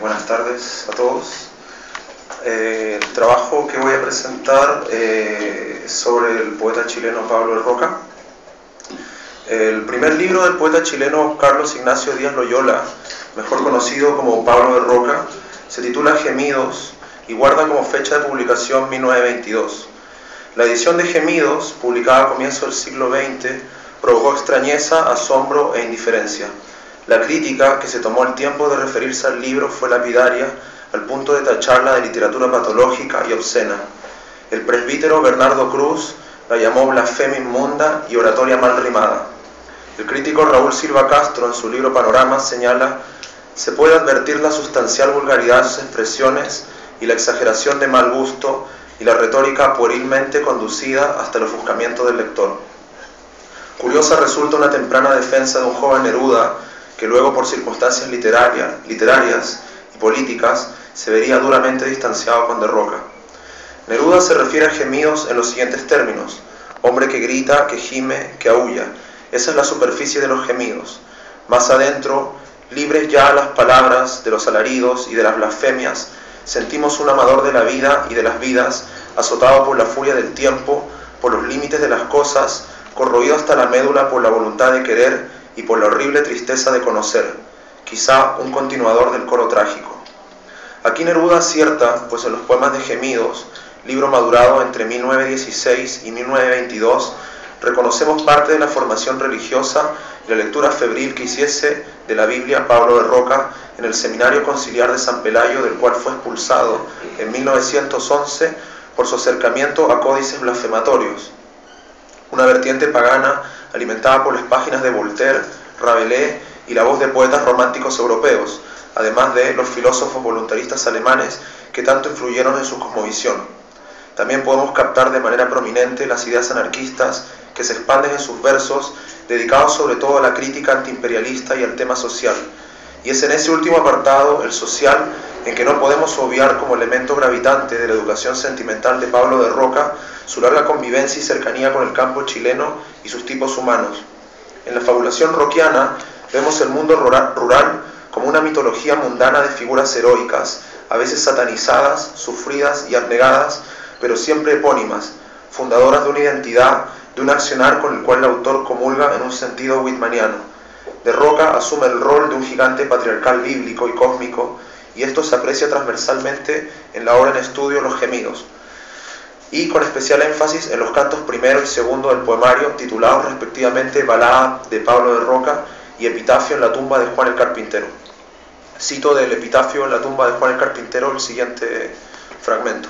Buenas tardes a todos. El trabajo que voy a presentar es sobre el poeta chileno Pablo de Roca. El primer libro del poeta chileno Carlos Ignacio Díaz Loyola, mejor conocido como Pablo de Roca, se titula Gemidos y guarda como fecha de publicación 1922. La edición de Gemidos, publicada a comienzos del siglo XX, provocó extrañeza, asombro e indiferencia. La crítica, que se tomó el tiempo de referirse al libro, fue lapidaria, al punto de tacharla de literatura patológica y obscena. El presbítero Bernardo Cruz la llamó blasfemia inmunda y oratoria mal rimada. El crítico Raúl Silva Castro, en su libro Panoramas, señala: se puede advertir la sustancial vulgaridad de sus expresiones y la exageración de mal gusto y la retórica puerilmente conducida hasta el ofuscamiento del lector. Curiosa resulta una temprana defensa de un joven Neruda que luego, por circunstancias literarias y políticas, se vería duramente distanciado con de Roca. Neruda se refiere a Gemidos en los siguientes términos: hombre que grita, que gime, que aúlla. Esa es la superficie de los gemidos. Más adentro, libres ya las palabras de los alaridos y de las blasfemias, sentimos un amador de la vida y de las vidas, azotado por la furia del tiempo, por los límites de las cosas, corroído hasta la médula por la voluntad de querer y por la horrible tristeza de conocer, quizá un continuador del coro trágico. Aquí Neruda acierta, pues en los poemas de Gemidos, libro madurado entre 1916 y 1922, reconocemos parte de la formación religiosa y la lectura febril que hiciese de la Biblia Pablo de Roca en el Seminario Conciliar de San Pelayo, del cual fue expulsado en 1911 por su acercamiento a códices blasfematorios, una vertiente pagana alimentada por las páginas de Voltaire, Rabelais y la voz de poetas románticos europeos, además de los filósofos voluntaristas alemanes que tanto influyeron en su cosmovisión. También podemos captar de manera prominente las ideas anarquistas que se expanden en sus versos, dedicados sobre todo a la crítica antiimperialista y al tema social. Y es en ese último apartado, el social, en que no podemos obviar como elemento gravitante de la educación sentimental de Pablo de Roca su larga convivencia y cercanía con el campo chileno y sus tipos humanos. En la fabulación rockiana vemos el mundo rural como una mitología mundana de figuras heroicas, a veces satanizadas, sufridas y abnegadas, pero siempre epónimas, fundadoras de una identidad, de un accionar con el cual el autor comulga en un sentido whitmaniano. De Roca asume el rol de un gigante patriarcal bíblico y cósmico, y esto se aprecia transversalmente en la obra en estudio Los Gemidos, y con especial énfasis en los cantos primero y segundo del poemario, titulados respectivamente Balada de Pablo de Roca y Epitafio en la tumba de Juan el Carpintero. Cito del Epitafio en la tumba de Juan el Carpintero el siguiente fragmento: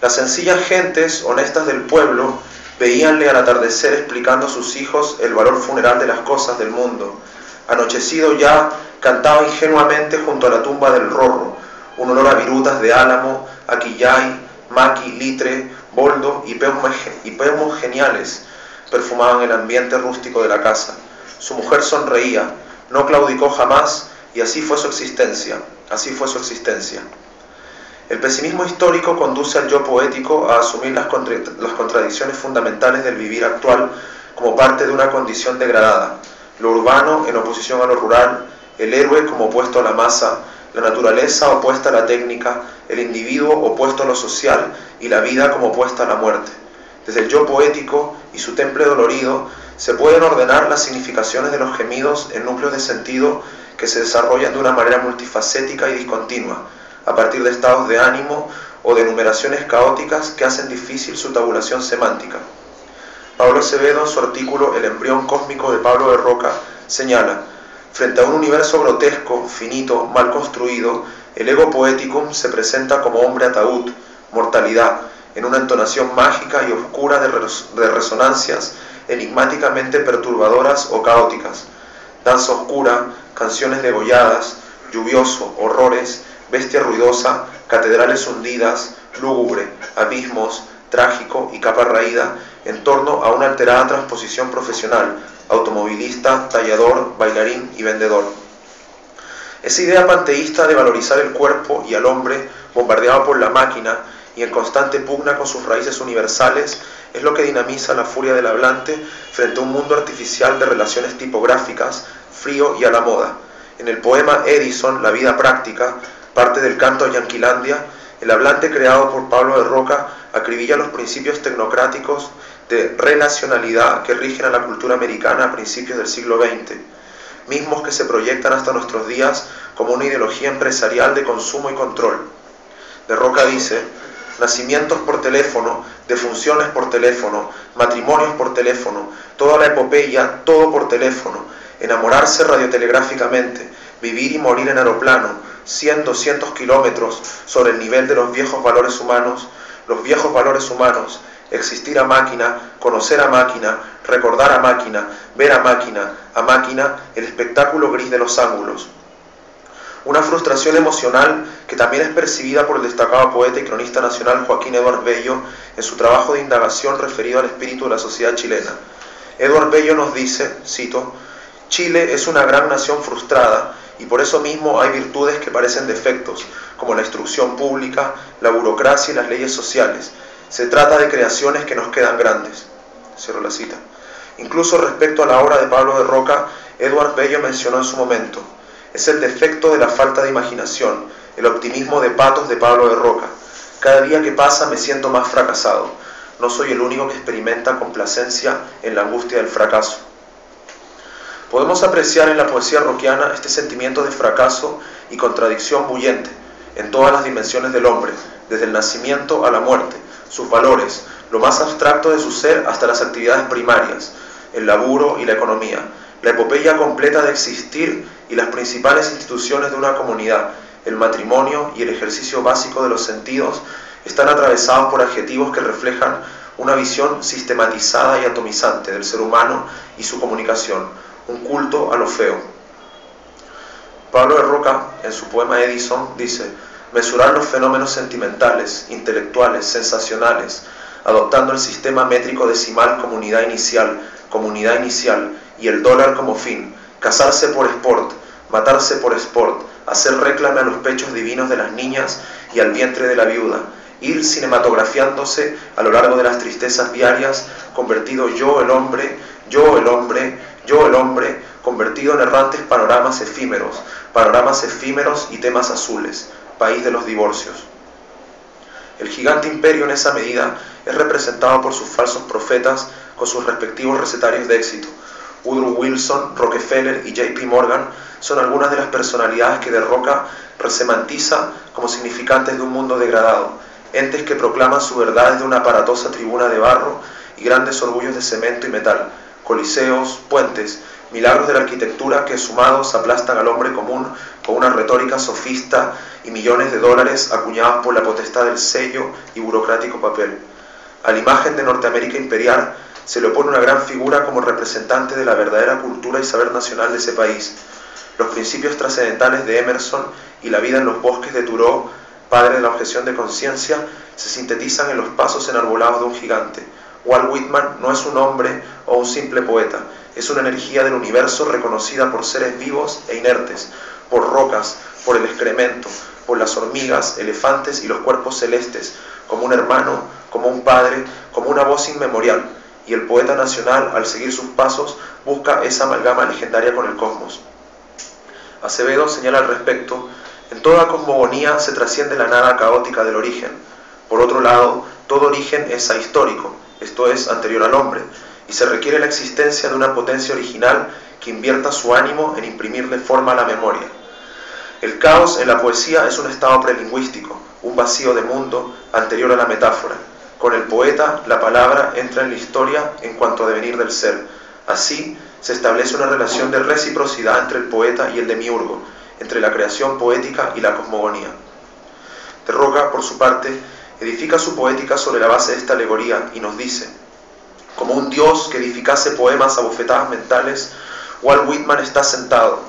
las sencillas gentes honestas del pueblo veíanle al atardecer explicando a sus hijos el valor funeral de las cosas del mundo. Anochecido ya, cantaba ingenuamente junto a la tumba del Rorro, un olor a virutas de álamo, a quillay, maqui, litre, boldo y peumos geniales perfumaban el ambiente rústico de la casa. Su mujer sonreía, no claudicó jamás, y así fue su existencia. El pesimismo histórico conduce al yo poético a asumir las contradicciones fundamentales del vivir actual como parte de una condición degradada: lo urbano en oposición a lo rural, el héroe como opuesto a la masa, la naturaleza opuesta a la técnica, el individuo opuesto a lo social y la vida como opuesta a la muerte. Desde el yo poético y su temple dolorido se pueden ordenar las significaciones de los gemidos en núcleos de sentido que se desarrollan de una manera multifacética y discontinua, a partir de estados de ánimo o de enumeraciones caóticas que hacen difícil su tabulación semántica. Pablo Acevedo, en su artículo El embrión cósmico de Pablo de Roca, señala: frente a un universo grotesco, finito, mal construido, el ego poeticum se presenta como hombre ataúd, mortalidad, en una entonación mágica y oscura de resonancias enigmáticamente perturbadoras o caóticas. Danza oscura, canciones degolladas, lluvioso, horrores, bestia ruidosa, catedrales hundidas, lúgubre, abismos, trágico y capa raída, en torno a una alterada transposición profesional, automovilista, tallador, bailarín y vendedor. Esa idea panteísta de valorizar el cuerpo y al hombre bombardeado por la máquina y en constante pugna con sus raíces universales es lo que dinamiza la furia del hablante frente a un mundo artificial de relaciones tipográficas, frío y a la moda. En el poema Edison, La vida práctica, parte del canto a Yanquilandia, el hablante creado por Pablo de Roca acribilla los principios tecnocráticos de relacionalidad que rigen a la cultura americana a principios del siglo XX, mismos que se proyectan hasta nuestros días como una ideología empresarial de consumo y control. De Roca dice: nacimientos por teléfono, defunciones por teléfono, matrimonios por teléfono, toda la epopeya, todo por teléfono, enamorarse radiotelegráficamente, vivir y morir en aeroplano, 100, 200 kilómetros sobre el nivel de los viejos valores humanos, existir a máquina, conocer a máquina, recordar a máquina, ver a máquina, el espectáculo gris de los ángulos. Una frustración emocional que también es percibida por el destacado poeta y cronista nacional Joaquín Eduard Bello en su trabajo de indagación referido al espíritu de la sociedad chilena. Eduard Bello nos dice, cito: Chile es una gran nación frustrada y por eso mismo hay virtudes que parecen defectos, como la instrucción pública, la burocracia y las leyes sociales. Se trata de creaciones que nos quedan grandes. Cierro la cita. Incluso respecto a la obra de Pablo de Roca, Eduard Bello mencionó en su momento: es el defecto de la falta de imaginación, el optimismo de patos de Pablo de Roca. Cada día que pasa me siento más fracasado. No soy el único que experimenta complacencia en la angustia del fracaso. Podemos apreciar en la poesía roquiana este sentimiento de fracaso y contradicción bullente en todas las dimensiones del hombre, desde el nacimiento a la muerte, sus valores, lo más abstracto de su ser hasta las actividades primarias, el laburo y la economía, la epopeya completa de existir y las principales instituciones de una comunidad, el matrimonio y el ejercicio básico de los sentidos, están atravesados por adjetivos que reflejan una visión sistematizada y atomizante del ser humano y su comunicación, un culto a lo feo. Pablo de Roca, en su poema Edison, dice: mesurar los fenómenos sentimentales, intelectuales, sensacionales, adoptando el sistema métrico decimal comunidad inicial, y el dólar como fin, casarse por sport, matarse por sport, hacer réclame a los pechos divinos de las niñas y al vientre de la viuda, ir cinematografiándose a lo largo de las tristezas diarias, convertido yo el hombre, convertido en errantes panoramas efímeros y temas azules, país de los divorcios. El gigante imperio en esa medida es representado por sus falsos profetas con sus respectivos recetarios de éxito. Woodrow Wilson, Rockefeller y J.P. Morgan son algunas de las personalidades que de Roca resemantiza como significantes de un mundo degradado, entes que proclaman su verdad desde una aparatosa tribuna de barro y grandes orgullos de cemento y metal, coliseos, puentes, milagros de la arquitectura que sumados aplastan al hombre común con una retórica sofista y millones de dólares acuñados por la potestad del sello y burocrático papel. A la imagen de Norteamérica imperial se le opone una gran figura como representante de la verdadera cultura y saber nacional de ese país. Los principios trascendentales de Emerson y la vida en los bosques de Thoreau, padre de la objeción de conciencia, se sintetizan en los pasos enarbolados de un gigante. Walt Whitman no es un hombre o un simple poeta, es una energía del universo reconocida por seres vivos e inertes, por rocas, por el excremento, por las hormigas, elefantes y los cuerpos celestes, como un hermano, como un padre, como una voz inmemorial. Y el poeta nacional, al seguir sus pasos, busca esa amalgama legendaria con el cosmos. Acevedo señala al respecto: en toda cosmogonía se trasciende la nada caótica del origen. Por otro lado, todo origen es ahistórico, esto es, anterior al hombre, y se requiere la existencia de una potencia original que invierta su ánimo en imprimirle forma a la memoria. El caos en la poesía es un estado prelingüístico, un vacío de mundo anterior a la metáfora. Con el poeta, la palabra entra en la historia en cuanto a devenir del ser. Así, se establece una relación de reciprocidad entre el poeta y el demiurgo, entre la creación poética y la cosmogonía. De Roca, por su parte, edifica su poética sobre la base de esta alegoría y nos dice: como un dios que edificase poemas a bofetadas mentales, Walt Whitman está sentado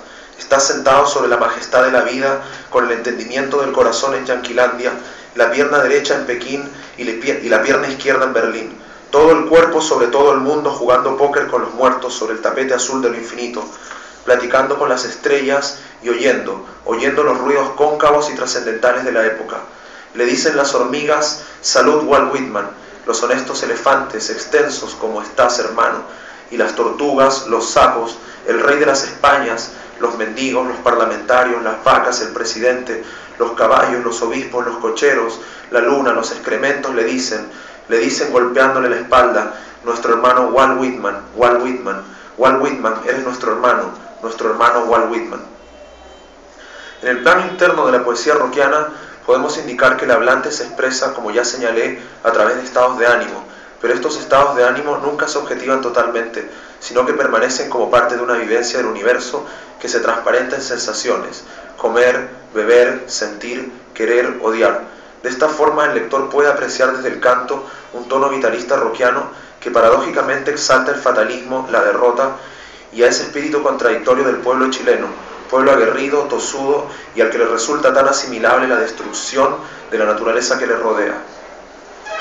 sobre la majestad de la vida, con el entendimiento del corazón en Yanquilandia, la pierna derecha en Pekín y la pierna izquierda en Berlín, todo el cuerpo sobre todo el mundo jugando póker con los muertos sobre el tapete azul de lo infinito, platicando con las estrellas y oyendo los ruidos cóncavos y trascendentales de la época. Le dicen las hormigas: salud Walt Whitman, los honestos elefantes, extensos como estás hermano, y las tortugas, los sapos, el rey de las Españas, los mendigos, los parlamentarios, las vacas, el presidente, los caballos, los obispos, los cocheros, la luna, los excrementos le dicen golpeándole la espalda: nuestro hermano Walt Whitman, Walt Whitman, Walt Whitman, eres nuestro hermano Walt Whitman. En el plano interno de la poesía rockiana podemos indicar que el hablante se expresa, como ya señalé, a través de estados de ánimo, pero estos estados de ánimo nunca se objetivan totalmente, sino que permanecen como parte de una vivencia del universo que se transparenta en sensaciones: comer, beber, sentir, querer, odiar. De esta forma el lector puede apreciar desde el canto un tono vitalista rockiano que paradójicamente exalta el fatalismo, la derrota y a ese espíritu contradictorio del pueblo chileno, pueblo aguerrido, tosudo y al que le resulta tan asimilable la destrucción de la naturaleza que le rodea.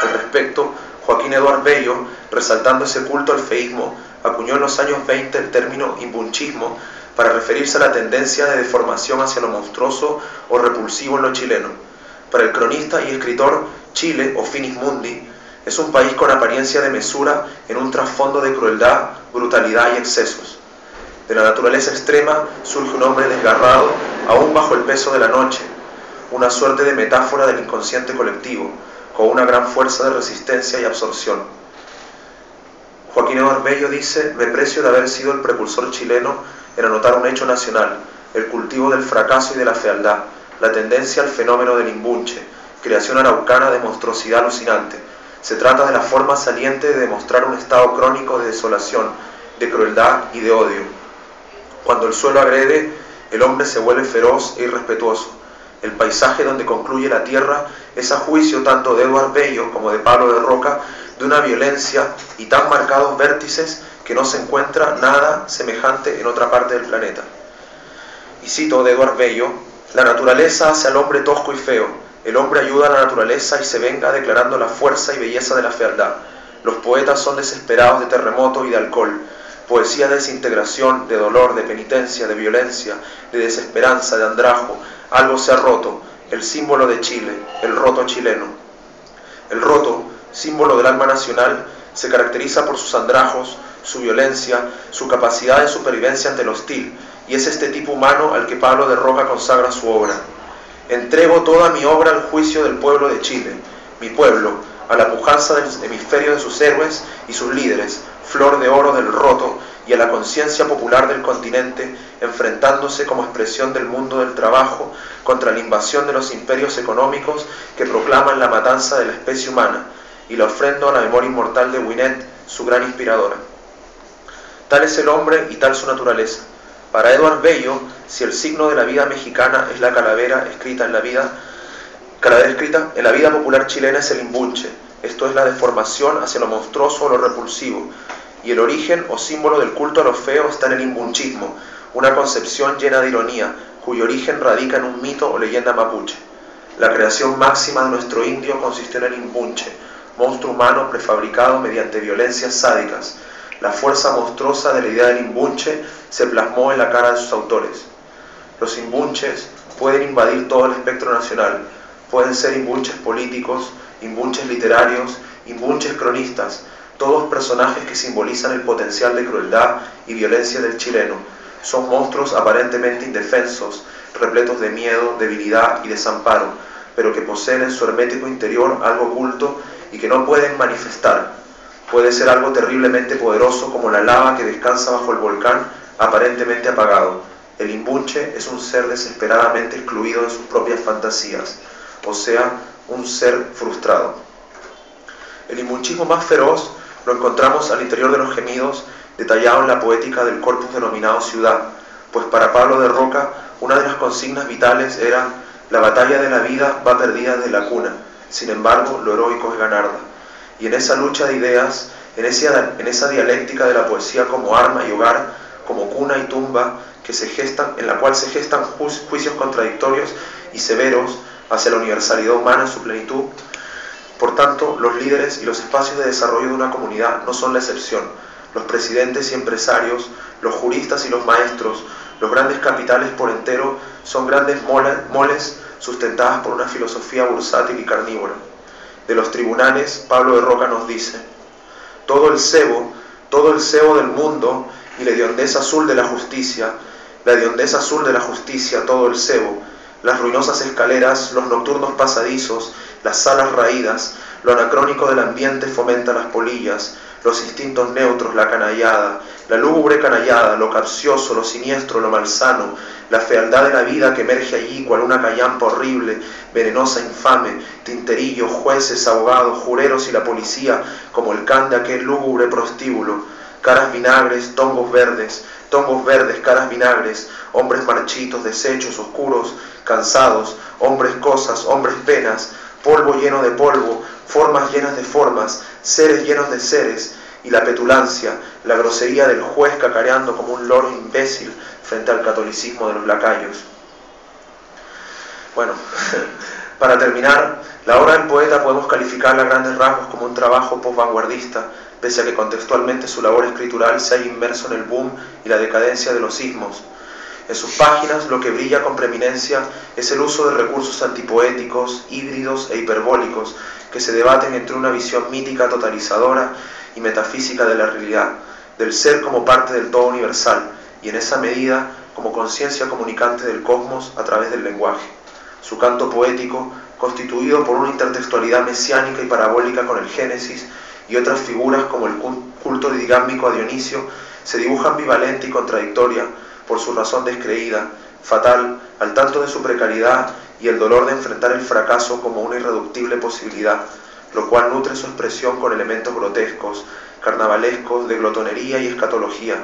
Al respecto, Joaquín Eduard Bello, resaltando ese culto al feísmo, acuñó en los años 20 el término imbunchismo para referirse a la tendencia de deformación hacia lo monstruoso o repulsivo en lo chileno. Para el cronista y escritor, Chile, o Finis Mundi, es un país con apariencia de mesura en un trasfondo de crueldad, brutalidad y excesos. De la naturaleza extrema surge un hombre desgarrado, aún bajo el peso de la noche, una suerte de metáfora del inconsciente colectivo, con una gran fuerza de resistencia y absorción. Joaquín Eduard Bello dice: me precio de haber sido el precursor chileno en anotar un hecho nacional, el cultivo del fracaso y de la fealdad, la tendencia al fenómeno del imbunche, creación araucana de monstruosidad alucinante. Se trata de la forma saliente de demostrar un estado crónico de desolación, de crueldad y de odio. Cuando el suelo agrede, el hombre se vuelve feroz e irrespetuoso. El paisaje donde concluye la tierra es, a juicio tanto de Eduard Bello como de Pablo de Roca, de una violencia y tan marcados vértices que no se encuentra nada semejante en otra parte del planeta. Y cito de Eduard Bello: la naturaleza hace al hombre tosco y feo, el hombre ayuda a la naturaleza y se venga declarando la fuerza y belleza de la fealdad. Los poetas son desesperados de terremoto y de alcohol, poesía de desintegración, de dolor, de penitencia, de violencia, de desesperanza, de andrajo. Algo se ha roto, el símbolo de Chile, el roto chileno. El roto, símbolo del alma nacional, se caracteriza por sus andrajos, su violencia, su capacidad de supervivencia ante el hostil, y es este tipo humano al que Pablo de Roca consagra su obra. Entrego toda mi obra al juicio del pueblo de Chile, mi pueblo, a la pujanza del hemisferio de sus héroes y sus líderes, flor de oro del roto, y a la conciencia popular del continente, enfrentándose como expresión del mundo del trabajo contra la invasión de los imperios económicos que proclaman la matanza de la especie humana, y la ofrendo a la memoria inmortal de Winnet, su gran inspiradora. Tal es el hombre y tal su naturaleza. Para Eduard Bello, si el signo de la vida mexicana es la calavera escrita en la vida popular chilena es el imbunche, esto es la deformación hacia lo monstruoso o lo repulsivo, y el origen o símbolo del culto a lo feo está en el imbunchismo, una concepción llena de ironía, cuyo origen radica en un mito o leyenda mapuche. La creación máxima de nuestro indio consistió en el imbunche, monstruo humano prefabricado mediante violencias sádicas. La fuerza monstruosa de la idea del imbunche se plasmó en la cara de sus autores. Los imbunches pueden invadir todo el espectro nacional, pueden ser imbunches políticos, imbunches literarios, imbunches cronistas, todos personajes que simbolizan el potencial de crueldad y violencia del chileno. Son monstruos aparentemente indefensos, repletos de miedo, debilidad y desamparo, pero que poseen en su hermético interior algo oculto y que no pueden manifestar. Puede ser algo terriblemente poderoso como la lava que descansa bajo el volcán aparentemente apagado. El imbunche es un ser desesperadamente excluido de sus propias fantasías, o sea, un ser frustrado. El imbunchismo más feroz lo encontramos al interior de los gemidos, detallado en la poética del corpus denominado ciudad, pues para Pablo de Roca una de las consignas vitales era: la batalla de la vida va perdida desde la cuna, sin embargo lo heroico es ganarla. Y en esa lucha de ideas, en esa dialéctica de la poesía como arma y hogar, como cuna y tumba, en la cual se gestan juicios contradictorios y severos hacia la universalidad humana en su plenitud. Por tanto, los líderes y los espacios de desarrollo de una comunidad no son la excepción. Los presidentes y empresarios, los juristas y los maestros, los grandes capitales por entero, son grandes moles sustentadas por una filosofía bursátil y carnívora. De los tribunales, Pablo de Roca nos dice: todo el cebo, todo el cebo del mundo y la hediondez azul de la justicia, todo el cebo, las ruinosas escaleras, los nocturnos pasadizos, las salas raídas, lo anacrónico del ambiente fomenta las polillas, los instintos neutros, la canallada, la lúgubre canallada, lo capcioso, lo siniestro, lo malsano, la fealdad de la vida que emerge allí cual una callampa horrible, venenosa, infame, tinterillos, jueces, abogados, jureros y la policía, como el can de aquel lúgubre prostíbulo, caras vinagres, tongos verdes, caras vinagres, hombres marchitos, deshechos, oscuros, cansados, hombres cosas, hombres penas, polvo lleno de polvo, formas llenas de formas, seres llenos de seres, y la petulancia, la grosería del juez cacareando como un loro imbécil frente al catolicismo de los lacayos. Bueno, para terminar, la obra del poeta podemos calificarla a grandes rasgos como un trabajo post-vanguardista, pese a que contextualmente su labor escritural se halla inmerso en el boom y la decadencia de los sismos. En sus páginas lo que brilla con preeminencia es el uso de recursos antipoéticos, híbridos e hiperbólicos que se debaten entre una visión mítica totalizadora y metafísica de la realidad, del ser como parte del todo universal y en esa medida como conciencia comunicante del cosmos a través del lenguaje. Su canto poético, constituido por una intertextualidad mesiánica y parabólica con el Génesis y otras figuras como el culto digámico a Dionisio, se dibuja ambivalente y contradictoria por su razón descreída, fatal, al tanto de su precariedad y el dolor de enfrentar el fracaso como una irreductible posibilidad, lo cual nutre su expresión con elementos grotescos, carnavalescos, de glotonería y escatología,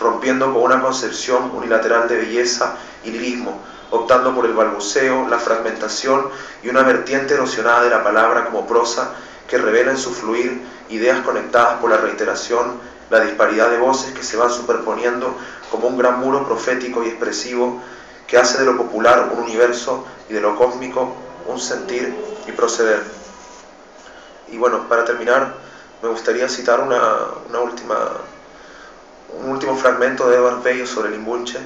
rompiendo con una concepción unilateral de belleza y lirismo, optando por el balbuceo, la fragmentación y una vertiente erosionada de la palabra como prosa que revela en su fluir ideas conectadas por la reiteración, la disparidad de voces que se van superponiendo como un gran muro profético y expresivo que hace de lo popular un universo y de lo cósmico un sentir y proceder. Y bueno, para terminar, me gustaría citar un último fragmento de Edward Bello sobre el imbunche,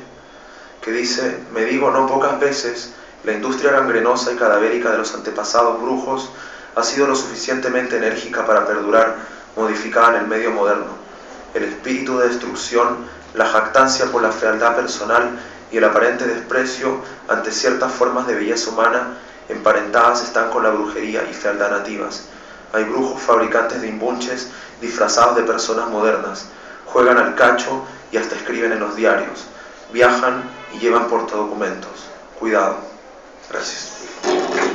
que dice: me digo no pocas veces, la industria gangrenosa y cadavérica de los antepasados brujos ha sido lo suficientemente enérgica para perdurar, modificada en el medio moderno. El espíritu de destrucción, la jactancia por la fealdad personal y el aparente desprecio ante ciertas formas de belleza humana emparentadas están con la brujería y fealdad nativas. Hay brujos fabricantes de imbunches disfrazados de personas modernas, juegan al cacho y hasta escriben en los diarios, viajan y llevan portadocumentos. Cuidado. Gracias.